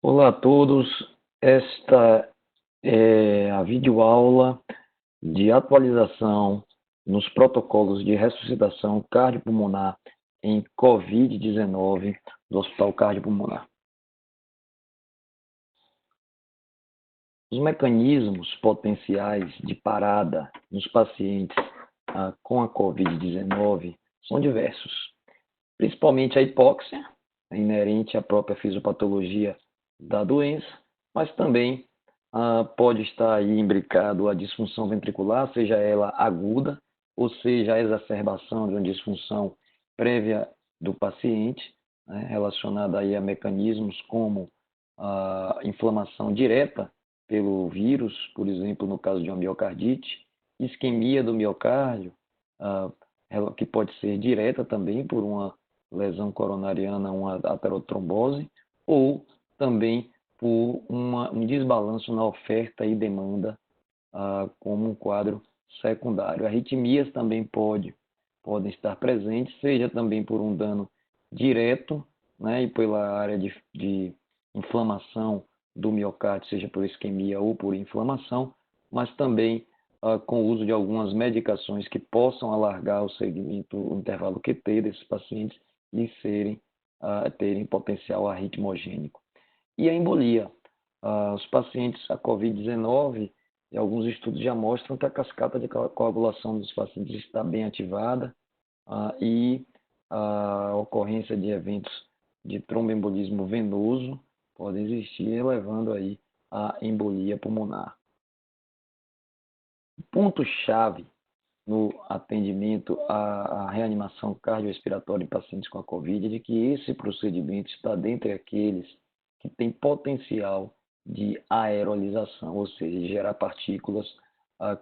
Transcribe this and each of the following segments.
Olá a todos, esta é a videoaula de atualização nos protocolos de ressuscitação cardiopulmonar em COVID-19 do Hospital Cardiopulmonar. Os mecanismos potenciais de parada nos pacientes com a COVID-19 são diversos, principalmente a hipóxia, inerente à própria fisiopatologia da doença, mas também pode estar aí imbricado a disfunção ventricular, seja ela aguda, ou seja, a exacerbação de uma disfunção prévia do paciente, né, relacionada aí a mecanismos como a inflamação direta pelo vírus, por exemplo, no caso de uma miocardite, isquemia do miocárdio, que pode ser direta também por uma lesão coronariana, uma aterotrombose, ou também por um desbalanço na oferta e demanda, como um quadro secundário. Arritmias também podem estar presentes, seja também por um dano direto, né, e pela área de inflamação do miocárdio, seja por isquemia ou por inflamação, mas também com o uso de algumas medicações que possam alargar o segmento, o intervalo QT desses pacientes e terem potencial arritmogênico. E a embolia. Os pacientes, a COVID-19, e alguns estudos já mostram que a cascata de coagulação dos pacientes está bem ativada e a ocorrência de eventos de tromboembolismo venoso pode existir, levando aí a embolia pulmonar. O ponto-chave no atendimento à reanimação cardiorrespiratória em pacientes com a COVID é de que esse procedimento está dentre aqueles que têm potencial de aerolização, ou seja, de gerar partículas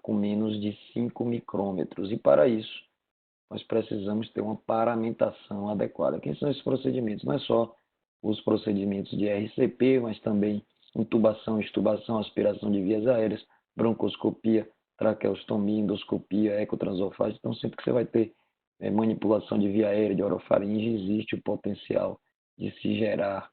com menos de 5 micrômetros. E para isso, nós precisamos ter uma paramentação adequada. Quem são esses procedimentos? Não é só os procedimentos de RCP, mas também intubação, extubação, aspiração de vias aéreas, broncoscopia, traqueostomia, endoscopia, ecotransofase. Então, sempre que você vai ter manipulação de via aérea, de orofaringe, existe o potencial de se gerar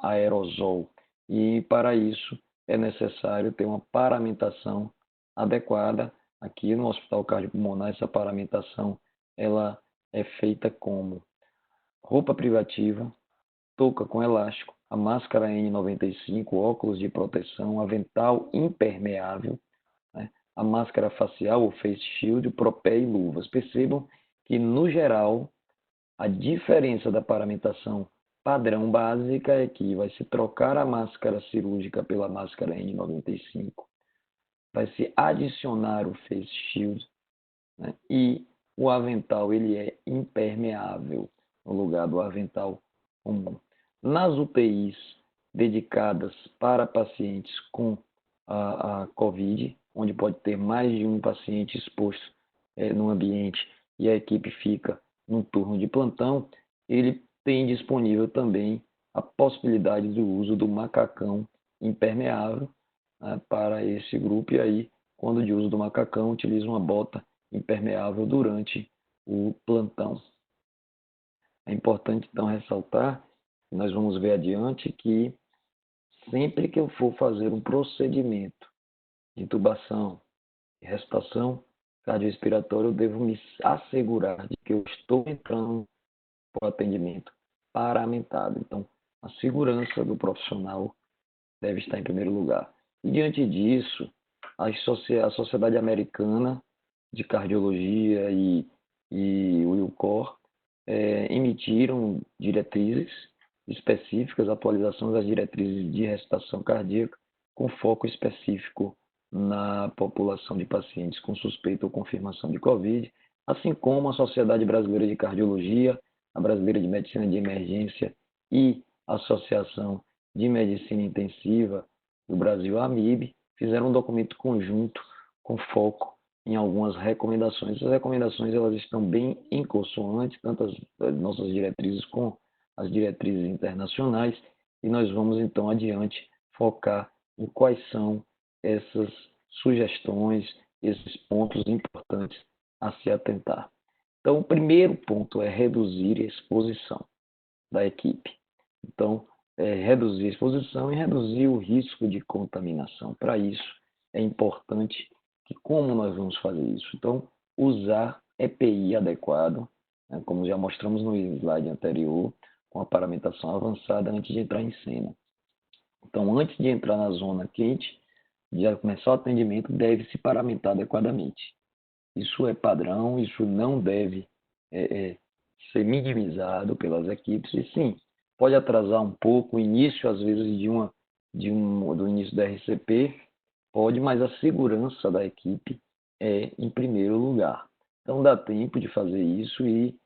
aerosol. E, para isso, é necessário ter uma paramentação adequada. Aqui no Hospital Cardiopulmonar, essa paramentação ela é feita como roupa privativa, touca com elástico, a máscara N95, óculos de proteção, avental impermeável, né? A máscara facial, o face shield, o propé e luvas. Percebam que, no geral, a diferença da paramentação padrão básica é que vai se trocar a máscara cirúrgica pela máscara N95, vai se adicionar o face shield, né? E o avental ele é impermeável no lugar do avental comum. Nas UTIs dedicadas para pacientes com a COVID, onde pode ter mais de um paciente exposto no ambiente e a equipe fica num turno de plantão, ele tem disponível também a possibilidade do uso do macacão impermeável, né, para esse grupo, e aí, quando de uso do macacão, utiliza uma bota impermeável durante o plantão. É importante, então, ressaltar, nós vamos ver adiante, que sempre que eu for fazer um procedimento de intubação e ressuscitação cardiorrespiratória, eu devo me assegurar de que eu estou entrando para o atendimento paramentado. Então, a segurança do profissional deve estar em primeiro lugar. E, diante disso, a Sociedade Americana de Cardiologia e o ILCOR emitiram diretrizes específicas, atualizações das diretrizes de ressuscitação cardíaca, com foco específico na população de pacientes com suspeita ou confirmação de COVID, assim como a Sociedade Brasileira de Cardiologia, a Brasileira de Medicina de Emergência e a Associação de Medicina Intensiva do Brasil, a AMIB, fizeram um documento conjunto com foco em algumas recomendações. Essas recomendações elas estão bem em consoante, tanto as nossas diretrizes com as diretrizes internacionais, e nós vamos então adiante focar em quais são essas sugestões, esses pontos importantes a se atentar. Então, o primeiro ponto é reduzir a exposição da equipe. Então, reduzir a exposição e reduzir o risco de contaminação. Para isso, é importante que como nós vamos fazer isso? Então, usar EPI adequado, né, como já mostramos no slide anterior, com a paramentação avançada antes de entrar em cena. Então, antes de entrar na zona quente, de começar o atendimento, deve-se paramentar adequadamente. Isso é padrão, isso não deve ser minimizado pelas equipes, e sim, pode atrasar um pouco o início, às vezes, do início da RCP, pode, mas a segurança da equipe é em primeiro lugar. Então dá tempo de fazer isso e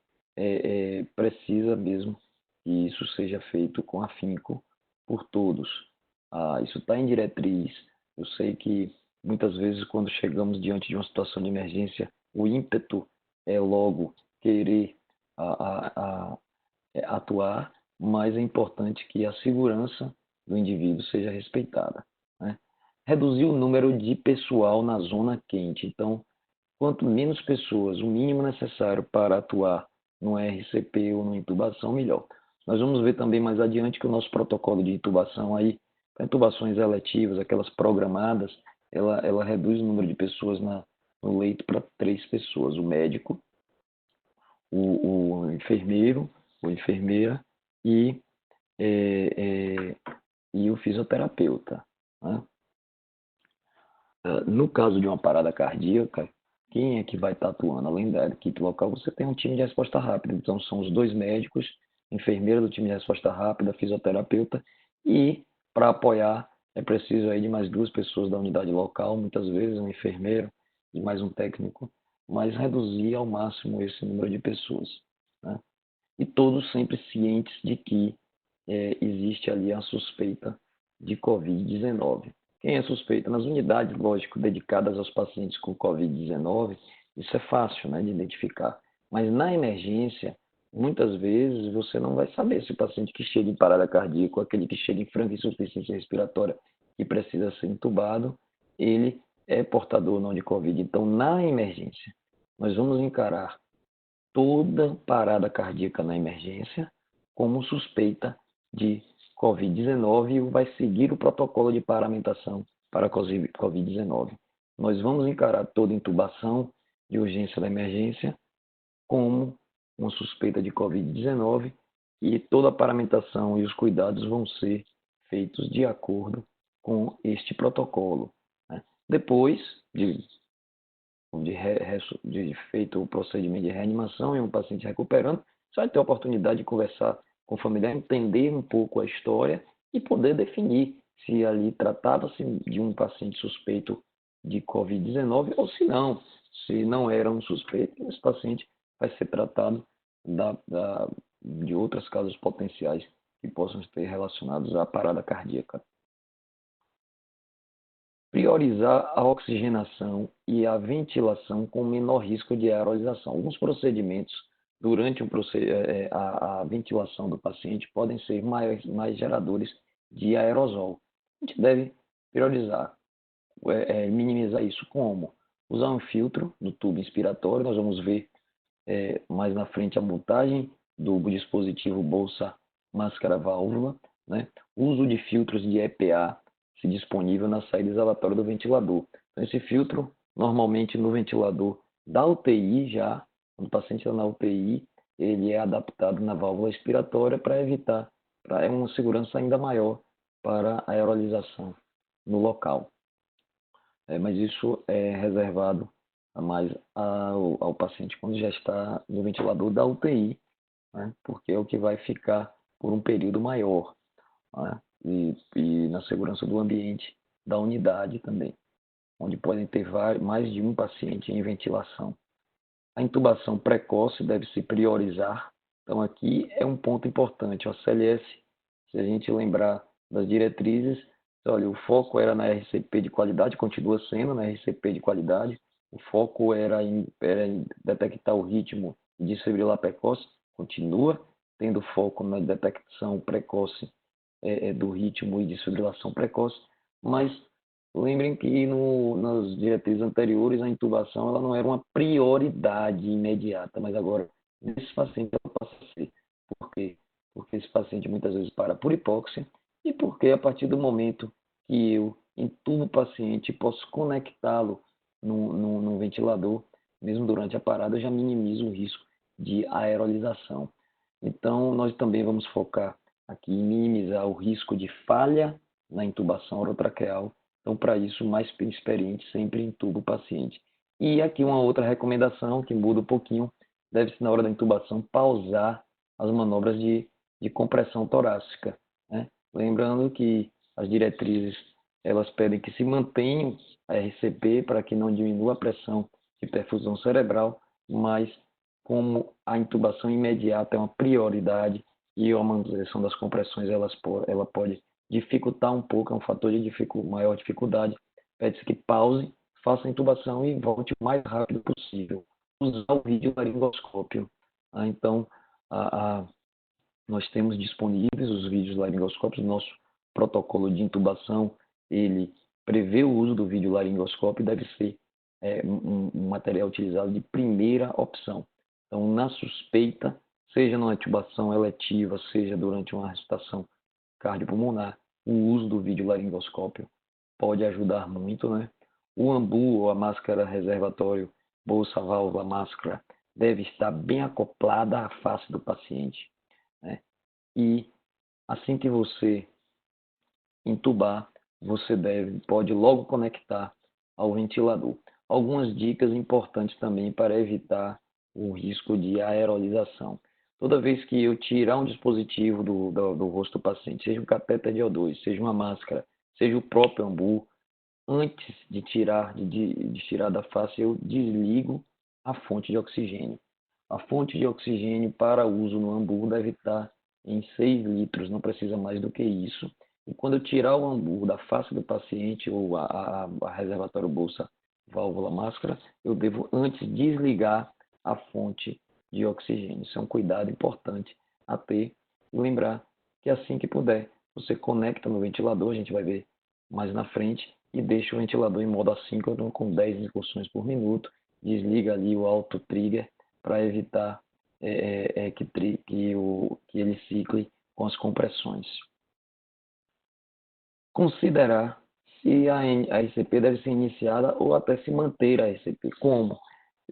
precisa mesmo que isso seja feito com afinco por todos. Isso está em diretriz. Eu sei que muitas vezes quando chegamos diante de uma situação de emergência, o ímpeto é logo querer atuar, mas é importante que a segurança do indivíduo seja respeitada, né? Reduzir o número de pessoal na zona quente. Então, quanto menos pessoas, o mínimo necessário para atuar no RCP ou na intubação, melhor. Nós vamos ver também mais adiante que o nosso protocolo de intubação aí, para intubações eletivas, aquelas programadas, ela reduz o número de pessoas no leito para 3 pessoas. O médico, o enfermeiro ou enfermeira e o fisioterapeuta, né? No caso de uma parada cardíaca, quem é que vai estar atuando? Além da equipe local, você tem um time de resposta rápida. Então, são os 2 médicos, enfermeira do time de resposta rápida, fisioterapeuta, e para apoiar é preciso aí de mais 2 pessoas da unidade local, muitas vezes um enfermeiro e mais um técnico, mas reduzir ao máximo esse número de pessoas, né? E todos sempre cientes de que existe ali a suspeita de Covid-19. Quem é suspeito? Nas unidades, lógico, dedicadas aos pacientes com Covid-19, isso é fácil, né, de identificar. Mas na emergência, muitas vezes você não vai saber se o paciente que chega em parada cardíaca ou aquele que chega em franca insuficiência respiratória e precisa ser intubado, ele é portador ou não de Covid. Então, na emergência, nós vamos encarar toda parada cardíaca na emergência como suspeita de Covid-19 e vai seguir o protocolo de paramentação para Covid-19. Nós vamos encarar toda intubação de urgência da emergência como uma suspeita de Covid-19 e toda a paramentação e os cuidados vão ser feitos de acordo com este protocolo, né? Depois de feito o procedimento de reanimação e um paciente recuperando, você vai ter a oportunidade de conversar com o familiar, entender um pouco a história e poder definir se ali tratava-se de um paciente suspeito de Covid-19 ou se não era um suspeito, esse paciente vai ser tratado de outras causas potenciais que possam estar relacionados à parada cardíaca. Priorizar a oxigenação e a ventilação com menor risco de aerolização. Alguns procedimentos durante a ventilação do paciente podem ser mais geradores de aerosol. A gente deve priorizar, minimizar isso como? Usar um filtro do tubo inspiratório. Nós vamos ver mais na frente a montagem do dispositivo bolsa máscara válvula, né? Uso de filtros de EPA se disponível na saída exalatória do ventilador. Então, esse filtro, normalmente no ventilador da UTI já, quando o paciente está na UTI, ele é adaptado na válvula expiratória para evitar, é uma segurança ainda maior para a aerolização no local. Mas isso é reservado mais ao paciente quando já está no ventilador da UTI, né? Porque é o que vai ficar por um período maior, né? E na segurança do ambiente da unidade também, onde podem ter mais de um paciente em ventilação. A intubação precoce deve se priorizar. Então aqui é um ponto importante. O CLS, se a gente lembrar das diretrizes, olha, o foco era na RCP de qualidade, continua sendo na RCP de qualidade. O foco era em detectar o ritmo de desfibrilar precoce, continua tendo foco na detecção precoce do ritmo e desfibrilação precoce, mas lembrem que nas diretrizes anteriores a intubação ela não era uma prioridade imediata, mas agora nesses pacientes ela passa a ser. Por quê? Porque porque esse paciente muitas vezes para por hipóxia, e porque a partir do momento que eu intubo o paciente e posso conectá-lo num ventilador, mesmo durante a parada, eu já minimizo o risco de aerolização. Então, nós também vamos focar aqui em minimizar o risco de falha na intubação orotraqueal. Então, para isso, o mais experiente sempre intuba o paciente. E aqui uma outra recomendação que muda um pouquinho, deve-se na hora da intubação pausar as manobras de compressão torácica, né? Lembrando que as diretrizes elas pedem que se mantenha a RCP para que não diminua a pressão de perfusão cerebral, mas como a intubação imediata é uma prioridade e a manutenção das compressões ela pode dificultar um pouco, é um fator de maior dificuldade, pede-se que pause, faça a intubação e volte o mais rápido possível. Usar o videolaringoscópio. Então, nós temos disponíveis os vídeos laringoscópios, nosso protocolo de intubação, ele prevê o uso do videolaringoscópio e deve ser um material utilizado de primeira opção. Então, na suspeita, seja numa intubação eletiva, seja durante uma ressuscitação cardiopulmonar, o uso do videolaringoscópio pode ajudar muito, né? O ambu ou a máscara reservatório, bolsa, válvula, máscara, deve estar bem acoplada à face do paciente, né? E assim que você intubar, você pode logo conectar ao ventilador. Algumas dicas importantes também para evitar o risco de aerolização. Toda vez que eu tirar um dispositivo do rosto do paciente, seja um catéter de O2, seja uma máscara, seja o próprio ambu, antes de tirar da face, eu desligo a fonte de oxigênio. A fonte de oxigênio para uso no ambu deve estar em 6 litros, não precisa mais do que isso. E quando eu tirar o ambu da face do paciente ou a reservatório bolsa, válvula, máscara, eu devo antes desligar a fonte de oxigênio. Isso é um cuidado importante a ter e lembrar que assim que puder, você conecta no ventilador, a gente vai ver mais na frente, e deixa o ventilador em modo assíncrono com 10 incursões por minuto, desliga ali o auto trigger para evitar que ele cicle com as compressões. Considerar se a RCP deve ser iniciada ou até se manter a RCP. Como?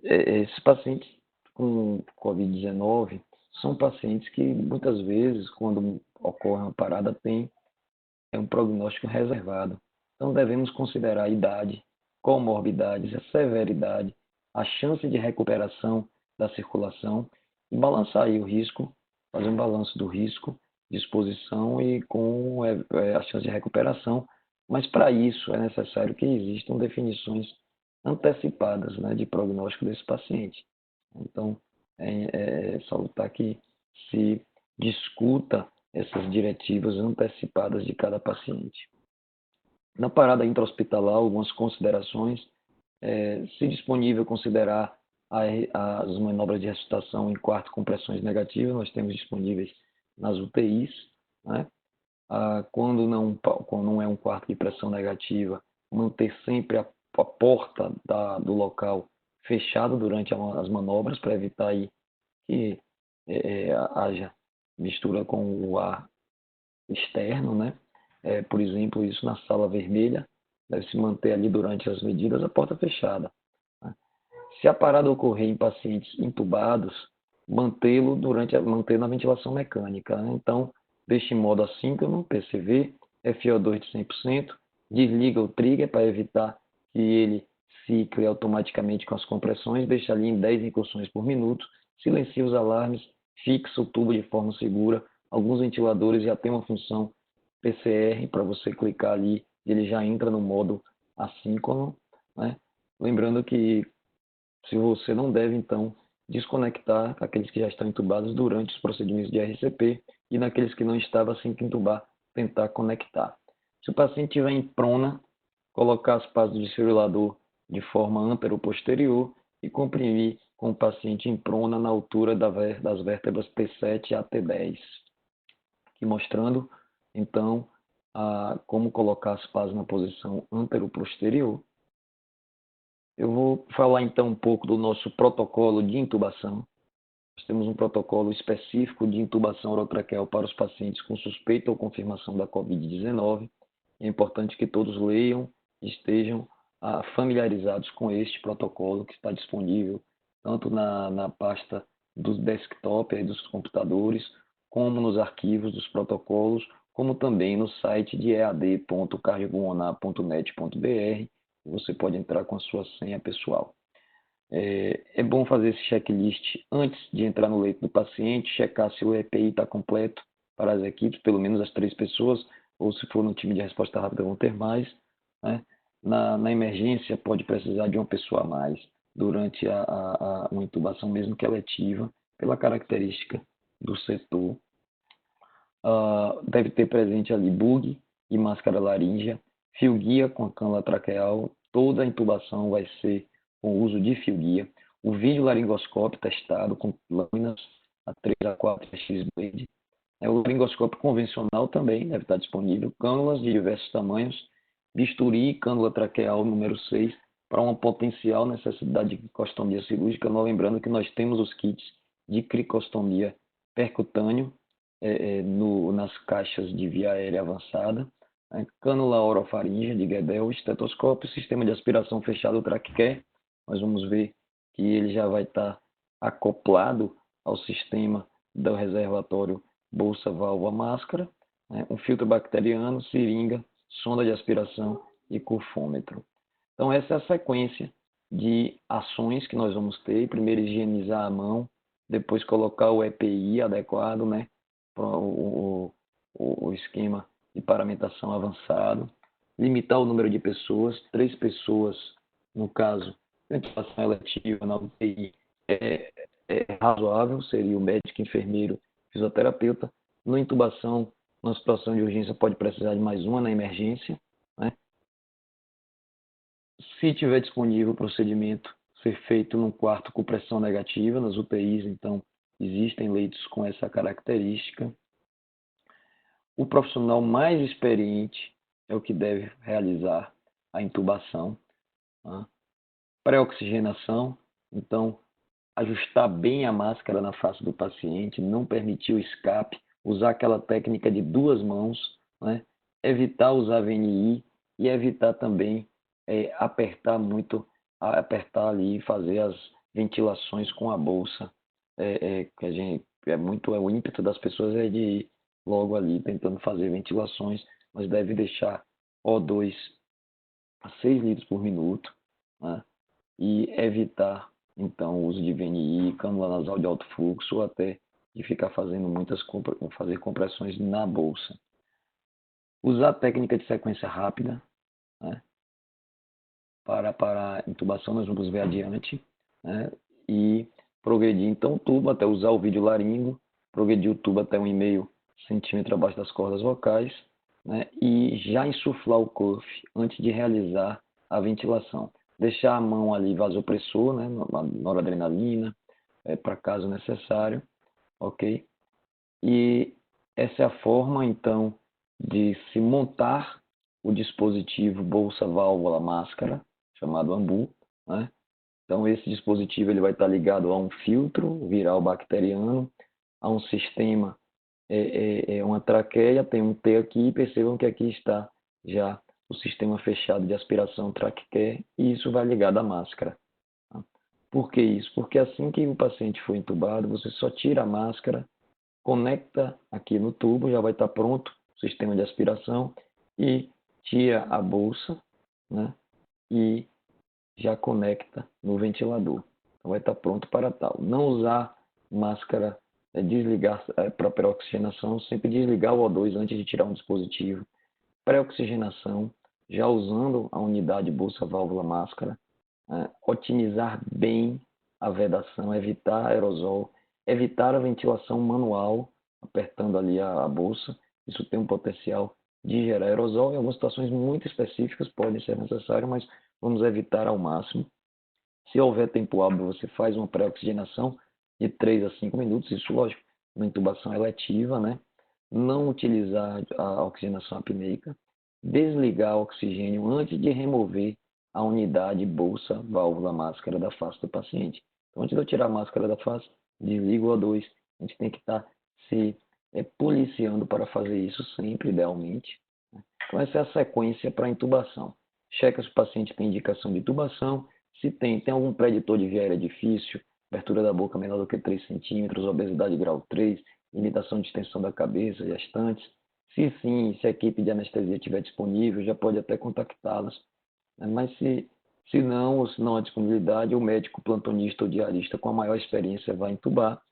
Esses pacientes com Covid-19 são pacientes que muitas vezes, quando ocorre uma parada, tem um prognóstico reservado. Então devemos considerar a idade, comorbidades, a severidade, a chance de recuperação da circulação e balançar aí o risco, fazer um balanço do risco de exposição e com a chance de recuperação. Mas para isso é necessário que existam definições antecipadas, né, de prognóstico desse paciente. Então, é salutar que se discuta essas diretivas antecipadas de cada paciente. Na parada intra-hospitalar, algumas considerações. Se disponível, considerar as manobras de ressuscitação em quarto com pressões negativas, nós temos disponíveis nas UTIs, né? Quando não é um quarto de pressão negativa, manter sempre a porta do local fechada durante as manobras para evitar aí que haja mistura com o ar externo, né? Por exemplo, isso na sala vermelha, deve se manter ali durante as medidas a porta fechada, né? Se a parada ocorrer em pacientes intubados, mantendo a ventilação mecânica, né? Então, deixe em modo assíncrono, PCV, FO2 de 100%, desliga o trigger para evitar que ele cicle automaticamente com as compressões, deixa ali em 10 incursões por minuto, silencia os alarmes, fixa o tubo de forma segura. Alguns ventiladores já têm uma função PCR para você clicar ali e ele já entra no modo assíncrono, né? Lembrando que se você não deve, então, desconectar aqueles que já estão entubados durante os procedimentos de RCP e naqueles que não estavam, assim que entubar, tentar conectar. Se o paciente estiver em prona, colocar as pás do desfibrilador de forma antero-posterior e comprimir com o paciente em prona na altura das vértebras T7 a T10, aqui mostrando, então, como colocar as pás na posição antero-posterior. Eu vou falar então um pouco do nosso protocolo de intubação. Nós temos um protocolo específico de intubação orotraqueal para os pacientes com suspeita ou confirmação da COVID-19. É importante que todos leiam e estejam familiarizados com este protocolo que está disponível tanto na pasta do desktop aí dos computadores, como nos arquivos dos protocolos, como também no site de ead.cardiopulmonar.net.br. Você pode entrar com a sua senha pessoal. É bom fazer esse checklist antes de entrar no leito do paciente, checar se o EPI está completo para as equipes, pelo menos as 3 pessoas, ou se for no time de resposta rápida vão ter mais, né? Na emergência pode precisar de uma pessoa a mais durante uma intubação, mesmo que eletiva, pela característica do setor. Deve ter presente ali bug e máscara laríngea, fio guia com a cânula traqueal. Toda a intubação vai ser com o uso de fio guia. O vídeo laringoscópio testado com lâminas a 3 a 4 X-Blade. O laringoscópio convencional também deve estar disponível. Cânulas de diversos tamanhos. Bisturi e cânula traqueal número 6 para uma potencial necessidade de cricostomia cirúrgica. Lembrando que nós temos os kits de cricostomia percutâneo nas caixas de via aérea avançada, cânula orofaríngea de Guedel, estetoscópio, sistema de aspiração fechado TrackCare. Nós vamos ver que ele já vai estar acoplado ao sistema do reservatório bolsa, válvula, máscara, um filtro bacteriano, seringa, sonda de aspiração e curfômetro. Então essa é a sequência de ações que nós vamos ter. Primeiro higienizar a mão, depois colocar o EPI adequado, o esquema de paramentação avançado, limitar o número de pessoas, 3 pessoas, no caso, ventilação eletiva na UTI é razoável, seria o médico, enfermeiro, fisioterapeuta. Na intubação, numa situação de urgência, pode precisar de mais uma na emergência, né? Se tiver disponível o procedimento ser feito num quarto com pressão negativa, nas UTIs, então, existem leitos com essa característica. O profissional mais experiente é o que deve realizar a intubação. Pré-oxigenação, então, ajustar bem a máscara na face do paciente, não permitir o escape, usar aquela técnica de 2 mãos, evitar usar VNI e evitar também apertar ali e fazer as ventilações com a bolsa. Que a gente, o ímpeto das pessoas é de ir logo ali tentando fazer ventilações, mas deve deixar O2 a 6 litros por minuto, e evitar então o uso de VNI, cânula nasal de alto fluxo, ou até de ficar fazendo fazer compressões na bolsa. Usar a técnica de sequência rápida, para a intubação, nós vamos ver adiante, e progredir então o tubo até usar o vídeo laringo, progredir o tubo até 1,5 centímetro abaixo das cordas vocais, e já insuflar o cuff antes de realizar a ventilação. Deixar a mão ali vasopressor, noradrenalina, para caso necessário, ok? E essa é a forma, então, de se montar o dispositivo bolsa, válvula, máscara, chamado AMBU, Então, esse dispositivo ele vai estar ligado a um filtro viral bacteriano, a um sistema, uma traqueia, tem um T aqui, percebam que aqui está já o sistema fechado de aspiração TrackCare, e isso vai ligado à máscara. Por que isso? Porque assim que o paciente for entubado, você só tira a máscara, conecta aqui no tubo, já vai estar pronto o sistema de aspiração, e tira a bolsa, e já conecta no ventilador. Então vai estar pronto para tal. Não usar máscara, desligar para pré-oxigenação, sempre desligar o O2 antes de tirar um dispositivo. Pré-oxigenação, já usando a unidade bolsa, válvula, máscara. Otimizar bem a vedação, evitar aerosol, evitar a ventilação manual, apertando ali a bolsa. Isso tem um potencial de gerar aerosol. Em algumas situações muito específicas pode ser necessário, mas vamos evitar ao máximo. Se houver tempo hábil, você faz uma pré-oxigenação de 3 a 5 minutos, isso lógico, uma intubação eletiva, Não utilizar a oxigenação apneica, desligar o oxigênio antes de remover a unidade bolsa, válvula, máscara da face do paciente. Então, antes de eu tirar a máscara da face, desliga o O2. A gente tem que estar se policiando para fazer isso sempre, idealmente. Então, essa é a sequência para a intubação. Checa se o paciente tem indicação de intubação, se tem algum preditor de via aérea difícil, abertura da boca menor do que 3 centímetros, obesidade grau 3, limitação de extensão da cabeça, gestantes. Se sim, se a equipe de anestesia estiver disponível, já pode até contactá-los. Mas se não, ou se não há disponibilidade, o médico plantonista ou diarista com a maior experiência vai intubar,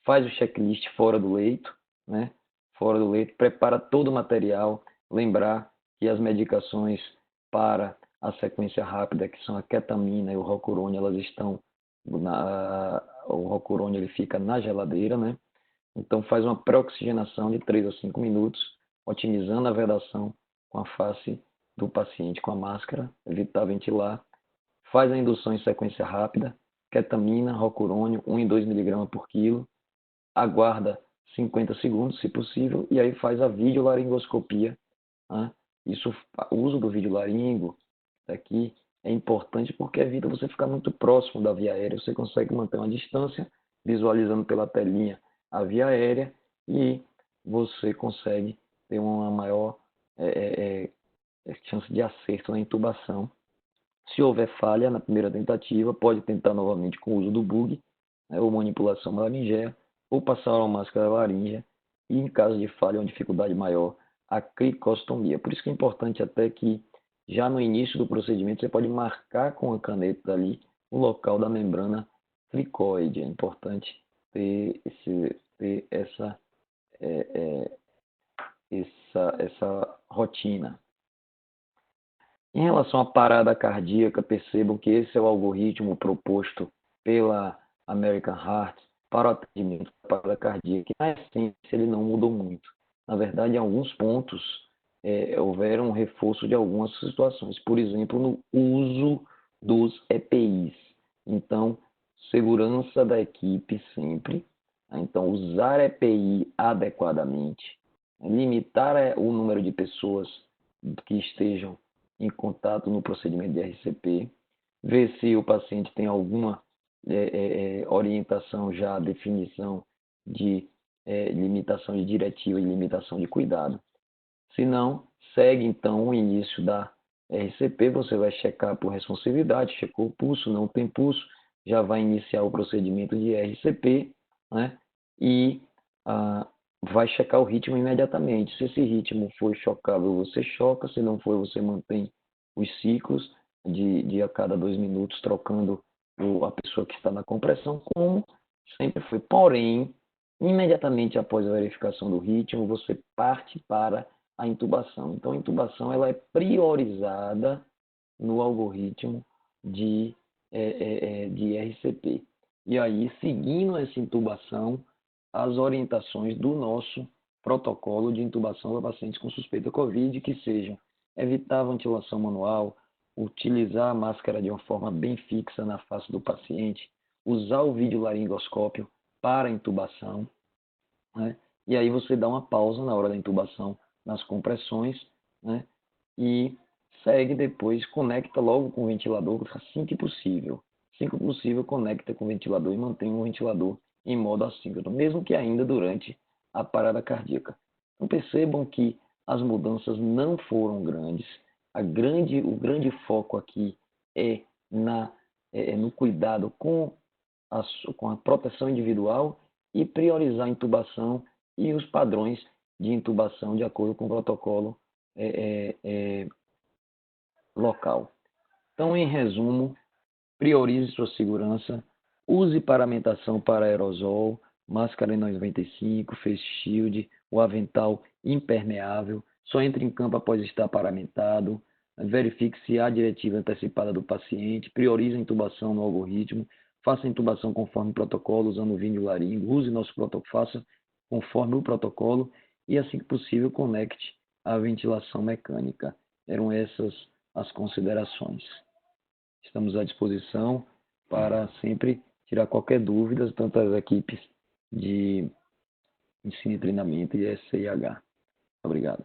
faz o checklist fora do leito, né? Fora do leito, prepara todo o material, lembrar que as medicações para a sequência rápida, que são a ketamina e o rocurônio, elas estão o rocurônio ele fica na geladeira, né? Então faz uma pré-oxigenação de 3 a 5 minutos, otimizando a vedação com a face do paciente com a máscara, evitar ventilar. Faz a indução em sequência rápida, ketamina, rocurônio, 1 e 2 mg por quilo, aguarda 50 segundos, se possível, e aí faz a videolaringoscopia. Né? Isso, o uso do videolaringo aqui é importante porque evita você ficar muito próximo da via aérea, você consegue manter uma distância, visualizando pela telinha a via aérea, e você consegue ter uma maior chance de acerto na intubação. Se houver falha na primeira tentativa, pode tentar novamente com o uso do bug, né, ou manipulação laringea, ou passar uma máscara laríngea, e em caso de falha ou dificuldade maior, a cricostomia. Por isso que é importante até que já no início do procedimento você pode marcar com a caneta ali o local da membrana cricoide. É importante ter essa rotina. Em relação à parada cardíaca, percebam que esse é o algoritmo proposto pela American Heart para o atendimento da parada cardíaca, que na essência ele não mudou muito. Na verdade, em alguns pontos houveram um reforço de algumas situações, por exemplo, no uso dos EPIs. Então, segurança da equipe sempre. Então, usar EPI adequadamente, limitar o número de pessoas que estejam em contato no procedimento de RCP, ver se o paciente tem alguma orientação já, definição de limitação de diretiva e limitação de cuidado. Se não, segue então o início da RCP, você vai checar por responsividade, checou o pulso, não tem pulso, já vai iniciar o procedimento de RCP, né? E vai checar o ritmo imediatamente. Se esse ritmo for chocável, você choca. Se não for, você mantém os ciclos de a cada 2 minutos, trocando a pessoa que está na compressão, como sempre foi. Porém, imediatamente após a verificação do ritmo, você parte para a intubação. Então, a intubação ela é priorizada no algoritmo de RCP. E aí, seguindo essa intubação, as orientações do nosso protocolo de intubação para pacientes com suspeita COVID, que sejam evitar a ventilação manual, utilizar a máscara de uma forma bem fixa na face do paciente, usar o videolaringoscópio para a intubação, né? E aí você dá uma pausa na hora da intubação nas compressões, né? E segue depois, conecta logo com o ventilador assim que possível. Assim que possível, conecta com o ventilador e mantém o ventilador em modo assíncrono, mesmo que ainda durante a parada cardíaca. Então percebam que as mudanças não foram grandes. O grande foco aqui é no cuidado com a proteção individual e priorizar a intubação e os padrões de intubação de acordo com o protocolo local. Então, em resumo, priorize sua segurança, use paramentação para aerosol, máscara N95, face shield, o avental impermeável, só entre em campo após estar paramentado, verifique se há diretiva antecipada do paciente, priorize a intubação no algoritmo, faça a intubação conforme o protocolo, usando o vinho laringo, use nosso protocolo, faça conforme o protocolo e, assim que possível, conecte a ventilação mecânica. Eram essas as considerações. Estamos à disposição para sempre tirar qualquer dúvida, tanto as equipes de ensino e treinamento e SCIH. Obrigado.